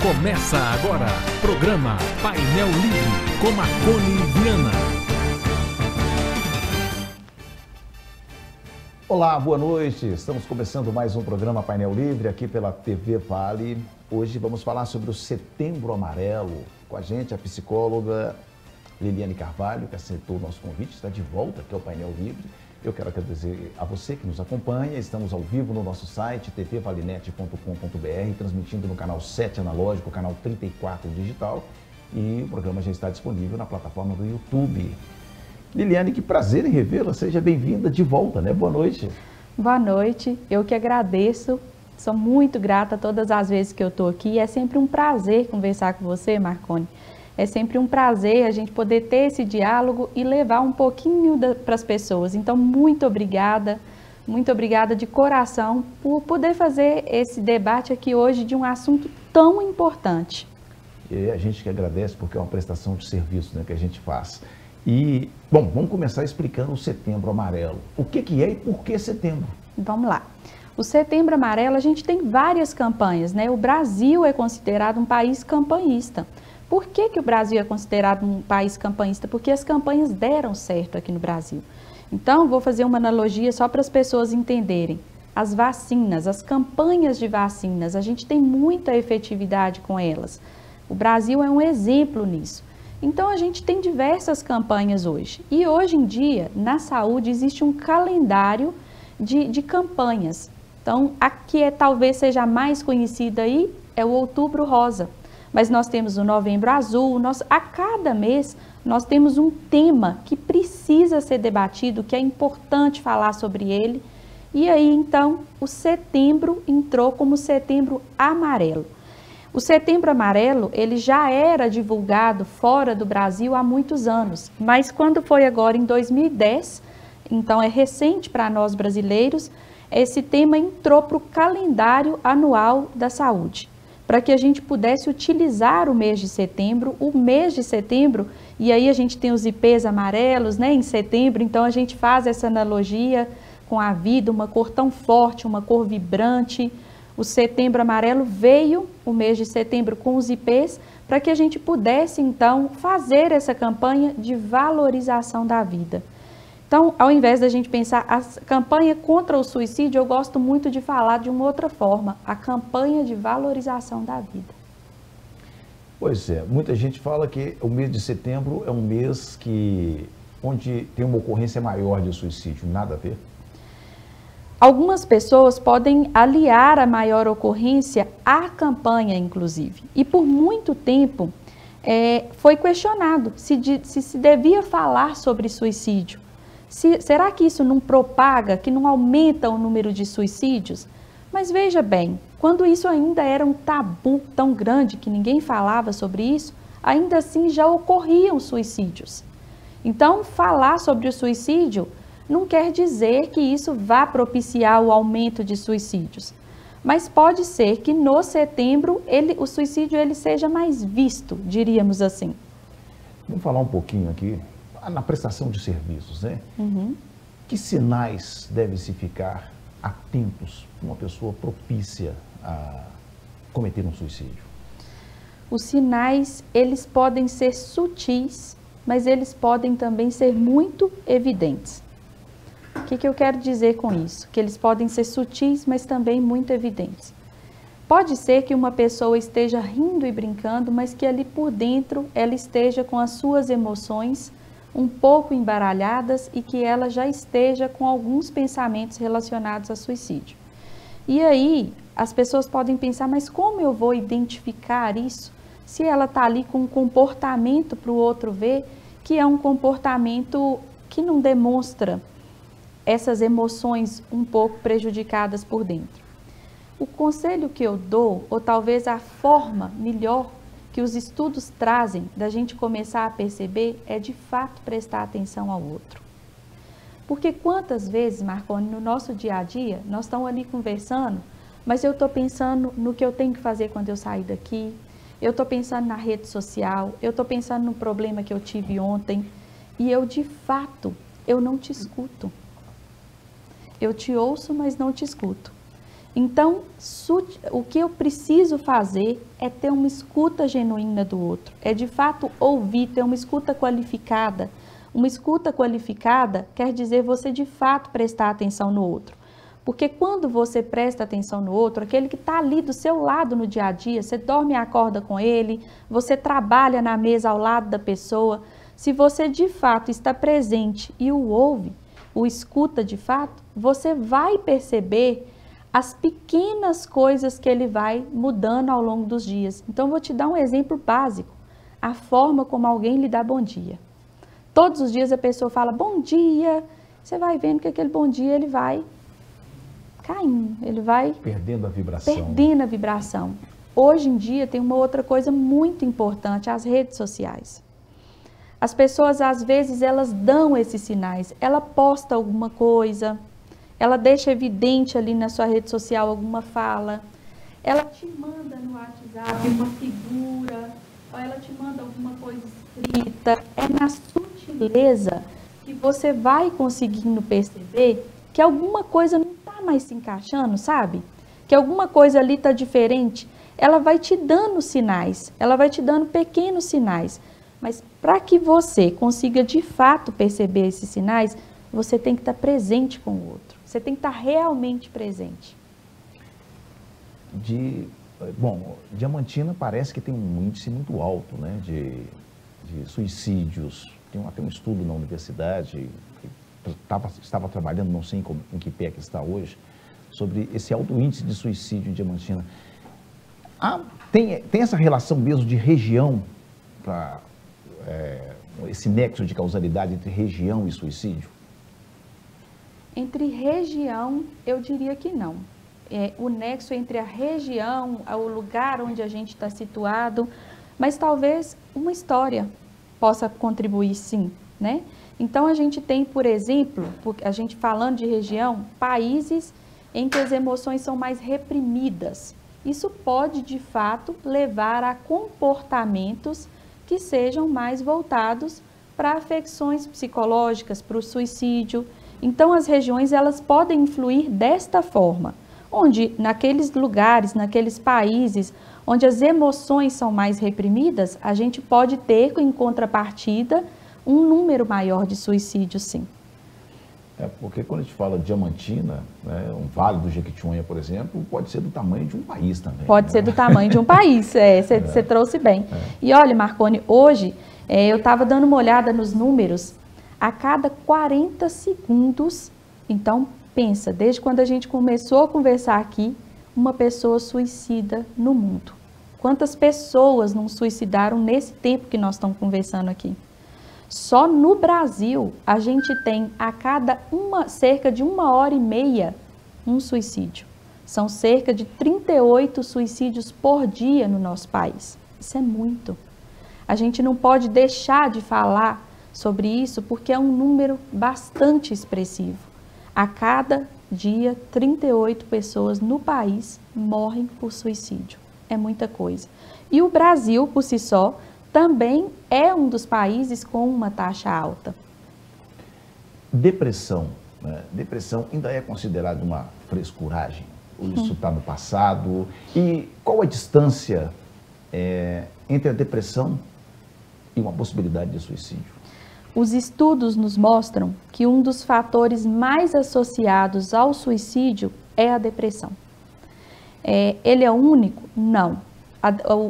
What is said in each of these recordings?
Começa agora, programa Painel Livre, com Marconi Viana. Olá, boa noite. Estamos começando mais um programa Painel Livre aqui pela TV Vale. Hoje vamos falar sobre o Setembro Amarelo. Com a gente a psicóloga Liliane Carvalho, que aceitou o nosso convite, está de volta aqui ao Painel Livre. Eu quero agradecer a você que nos acompanha. Estamos ao vivo no nosso site, tvvalenet.com.br, transmitindo no canal 7 analógico, canal 34 digital. E o programa já está disponível na plataforma do YouTube. Liliane, que prazer em revê-la. Seja bem-vinda de volta, né? Boa noite. Boa noite. Eu que agradeço. Sou muito grata todas as vezes que eu estou aqui. É sempre um prazer conversar com você, Marconi. É sempre um prazer a gente poder ter esse diálogo e levar um pouquinho para as pessoas. Então, muito obrigada de coração por poder fazer esse debate aqui hoje de um assunto tão importante. E a gente que agradece porque é uma prestação de serviço, né, que a gente faz. E, bom, vamos começar explicando o Setembro Amarelo. O que é e por que setembro? Vamos lá. O Setembro Amarelo, a gente tem várias campanhas, né? O Brasil é considerado um país campanhista. Por que o Brasil é considerado um país campanhista? Porque as campanhas deram certo aqui no Brasil. Então, vou fazer uma analogia só para as pessoas entenderem. As vacinas, as campanhas de vacinas, a gente tem muita efetividade com elas. O Brasil é um exemplo nisso. Então, a gente tem diversas campanhas hoje. E hoje em dia, na saúde, existe um calendário de campanhas. Então, a que talvez seja a mais conhecida aí é o Outubro Rosa. Mas nós temos o Novembro Azul, a cada mês nós temos um tema que precisa ser debatido, que é importante falar sobre ele. E aí, então, o setembro entrou como Setembro Amarelo. O Setembro Amarelo, ele já era divulgado fora do Brasil há muitos anos, mas quando foi agora em 2010, então é recente para nós brasileiros, esse tema entrou para o calendário anual da saúde, para que a gente pudesse utilizar o mês de setembro, e aí a gente tem os ipês amarelos, né, em setembro, então a gente faz essa analogia com a vida, uma cor tão forte, uma cor vibrante. O Setembro Amarelo veio, o mês de setembro, com os ipês, para que a gente pudesse, então, fazer essa campanha de valorização da vida. Então, ao invés da gente pensar a campanha contra o suicídio, eu gosto muito de falar de uma outra forma, a campanha de valorização da vida. Pois é, muita gente fala que o mês de setembro é um mês onde tem uma ocorrência maior de suicídio, nada a ver? Algumas pessoas podem aliar a maior ocorrência à campanha, inclusive. E por muito tempo foi questionado se devia falar sobre suicídio. Será que isso não propaga, que não aumenta o número de suicídios? Mas veja bem, quando isso ainda era um tabu tão grande que ninguém falava sobre isso, ainda assim já ocorriam suicídios. Então, falar sobre o suicídio não quer dizer que isso vá propiciar o aumento de suicídios. Mas pode ser que no setembro o suicídio seja mais visto, diríamos assim. Vamos falar um pouquinho aqui na prestação de serviços, né? Uhum. Que sinais devem se ficar atentos para uma pessoa propícia a cometer um suicídio? Os sinais, eles podem ser sutis, mas eles podem também ser muito evidentes. O que eu quero dizer com isso? Que eles podem ser sutis, mas também muito evidentes. Pode ser que uma pessoa esteja rindo e brincando, mas que ali por dentro ela esteja com as suas emoções um pouco embaralhadas e que ela já esteja com alguns pensamentos relacionados a suicídio. E aí, as pessoas podem pensar, mas como eu vou identificar isso? Se ela está ali com um comportamento para o outro ver, que é um comportamento que não demonstra essas emoções um pouco prejudicadas por dentro. O conselho que eu dou, ou talvez a forma melhor que os estudos trazem da gente começar a perceber, é de fato prestar atenção ao outro. Porque quantas vezes, Marconi, no nosso dia a dia, nós estamos ali conversando, mas eu estou pensando no que eu tenho que fazer quando eu sair daqui, eu estou pensando na rede social, eu estou pensando no problema que eu tive ontem, e eu de fato, eu não te escuto. Eu te ouço, mas não te escuto. Então, o que eu preciso fazer é ter uma escuta genuína do outro, é de fato ouvir, ter uma escuta qualificada. Uma escuta qualificada quer dizer você de fato prestar atenção no outro. Porque quando você presta atenção no outro, aquele que está ali do seu lado no dia a dia, você dorme e acorda com ele, você trabalha na mesa ao lado da pessoa, se você de fato está presente e o ouve, o escuta de fato, você vai perceber as pequenas coisas que ele vai mudando ao longo dos dias. Então, vou te dar um exemplo básico, a forma como alguém lhe dá bom dia. Todos os dias a pessoa fala bom dia, você vai vendo que aquele bom dia ele vai caindo, ele vai perdendo a vibração. Perdendo a vibração. Hoje em dia tem uma outra coisa muito importante, as redes sociais. As pessoas às vezes elas dão esses sinais, ela posta alguma coisa, ela deixa evidente ali na sua rede social alguma fala, ela te manda no WhatsApp uma figura, ou ela te manda alguma coisa escrita. É na sutileza que você vai conseguindo perceber que alguma coisa não está mais se encaixando, sabe? Que alguma coisa ali está diferente. Ela vai te dando sinais, ela vai te dando pequenos sinais. Mas para que você consiga de fato perceber esses sinais, você tem que estar presente com o outro. Você tem que estar realmente presente. Bom, Diamantina parece que tem um índice muito alto, né, de suicídios. Tem até um estudo na universidade, que estava trabalhando, não sei em que pé que está hoje, sobre esse alto índice de suicídio em Diamantina. Tem essa relação mesmo de região, esse nexo de causalidade entre região e suicídio? Entre região, eu diria que não. O nexo entre a região, o lugar onde a gente está situado, mas talvez uma história possa contribuir sim, né? Então a gente tem, por exemplo, a gente falando de região, países em que as emoções são mais reprimidas. Isso pode, de fato, levar a comportamentos que sejam mais voltados para afecções psicológicas, para o suicídio. Então as regiões elas podem influir desta forma, onde naqueles lugares, naqueles países onde as emoções são mais reprimidas, a gente pode ter em contrapartida um número maior de suicídios, sim. Porque quando a gente fala de Diamantina, né, um vale do Jequitinhonha, por exemplo, pode ser do tamanho de um país também. Pode ser do tamanho de um país, você trouxe bem. E olha, Marconi, hoje eu estava dando uma olhada nos números, a cada 40 segundos, então pensa, desde quando a gente começou a conversar aqui, uma pessoa suicida no mundo. Quantas pessoas não suicidaram nesse tempo que nós estamos conversando aqui? Só no Brasil, a gente tem a cada cerca de 1h30 um suicídio. São cerca de 38 suicídios por dia no nosso país. Isso é muito. A gente não pode deixar de falar sobre isso porque é um número bastante expressivo. A cada dia, 38 pessoas no país morrem por suicídio. É muita coisa. E o Brasil, por si só, também é um dos países com uma taxa alta. Depressão. Né? Depressão ainda é considerada uma frescuragem? Ou isso está no passado? E qual a distância entre a depressão e uma possibilidade de suicídio? Os estudos nos mostram que um dos fatores mais associados ao suicídio é a depressão. Ele é único? Não.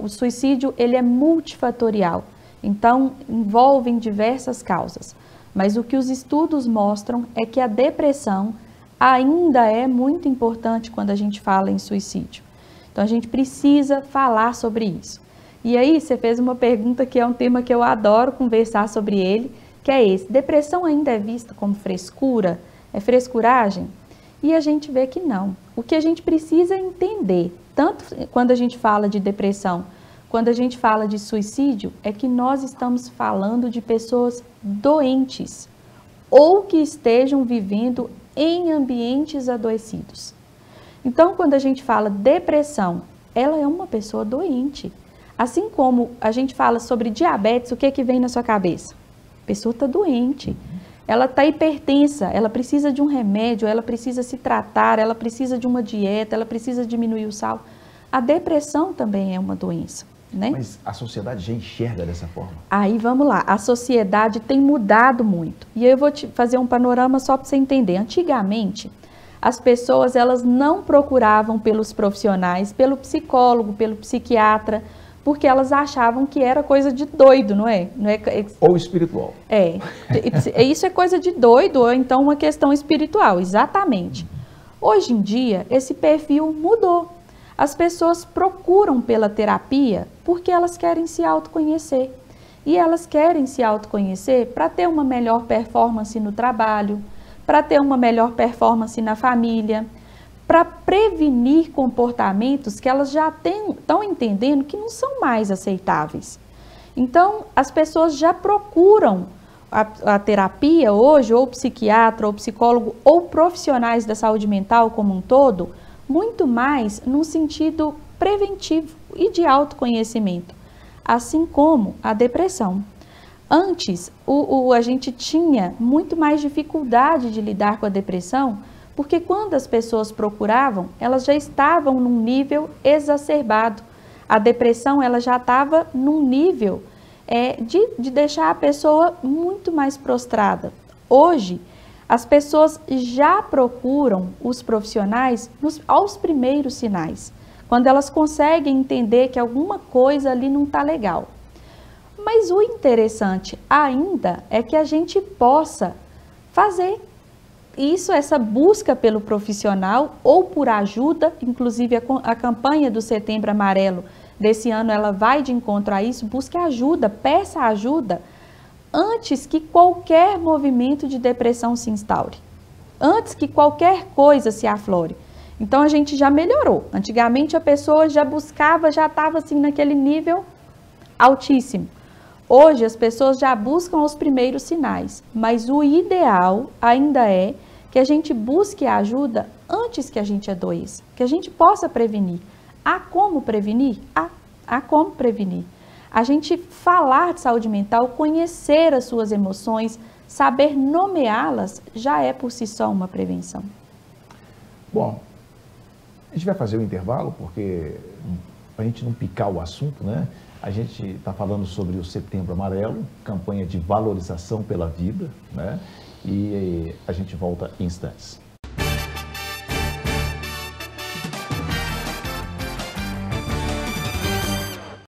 O suicídio ele é multifatorial, então envolve diversas causas. Mas o que os estudos mostram é que a depressão ainda é muito importante quando a gente fala em suicídio. Então a gente precisa falar sobre isso. E aí você fez uma pergunta que é um tema que eu adoro conversar sobre ele, que é esse. Depressão ainda é vista como frescura? É frescuragem? E a gente vê que não. O que a gente precisa entender, tanto quando a gente fala de depressão, quando a gente fala de suicídio, é que nós estamos falando de pessoas doentes ou que estejam vivendo em ambientes adoecidos. Então, quando a gente fala depressão, ela é uma pessoa doente. Assim como a gente fala sobre diabetes, o que vem na sua cabeça? A pessoa está doente. ela está hipertensa, ela precisa de um remédio, ela precisa se tratar, ela precisa de uma dieta, ela precisa diminuir o sal. A depressão também é uma doença, né? Mas a sociedade já enxerga dessa forma? Aí vamos lá, a sociedade tem mudado muito. E eu vou te fazer um panorama só para você entender. Antigamente, as pessoas elas não procuravam pelos profissionais, pelo psicólogo, pelo psiquiatra, porque elas achavam que era coisa de doido, não é? Ou espiritual. Isso é coisa de doido, ou então uma questão espiritual, exatamente. Hoje em dia, esse perfil mudou. As pessoas procuram pela terapia porque elas querem se autoconhecer. E elas querem se autoconhecer para ter uma melhor performance no trabalho, para ter uma melhor performance na família, para prevenir comportamentos que elas já estão entendendo que não são mais aceitáveis. Então, as pessoas já procuram a terapia hoje, ou psiquiatra, ou psicólogo, ou profissionais da saúde mental como um todo, muito mais num sentido preventivo e de autoconhecimento, assim como a depressão. Antes, a gente tinha muito mais dificuldade de lidar com a depressão, porque quando as pessoas procuravam, elas já estavam num nível exacerbado. A depressão ela já estava num nível de deixar a pessoa muito mais prostrada. Hoje, as pessoas já procuram os profissionais aos primeiros sinais, quando elas conseguem entender que alguma coisa ali não está legal. Mas o interessante ainda é que a gente possa fazer isso, essa busca pelo profissional ou por ajuda, inclusive a campanha do Setembro Amarelo desse ano, ela vai de encontro a isso, busque ajuda, peça ajuda, antes que qualquer movimento de depressão se instaure, antes que qualquer coisa se aflore. Então a gente já melhorou. Antigamente a pessoa já buscava, já estava assim naquele nível altíssimo. Hoje as pessoas já buscam os primeiros sinais, mas o ideal ainda é que a gente busque ajuda antes que a gente adoeça, que a gente possa prevenir. Há como prevenir? Há como prevenir. A gente falar de saúde mental, conhecer as suas emoções, saber nomeá-las, já é por si só uma prevenção. Bom, a gente vai fazer o intervalo, porque para a gente não picar o assunto, né? A gente está falando sobre o Setembro Amarelo, campanha de valorização pela vida, né? E a gente volta em instantes.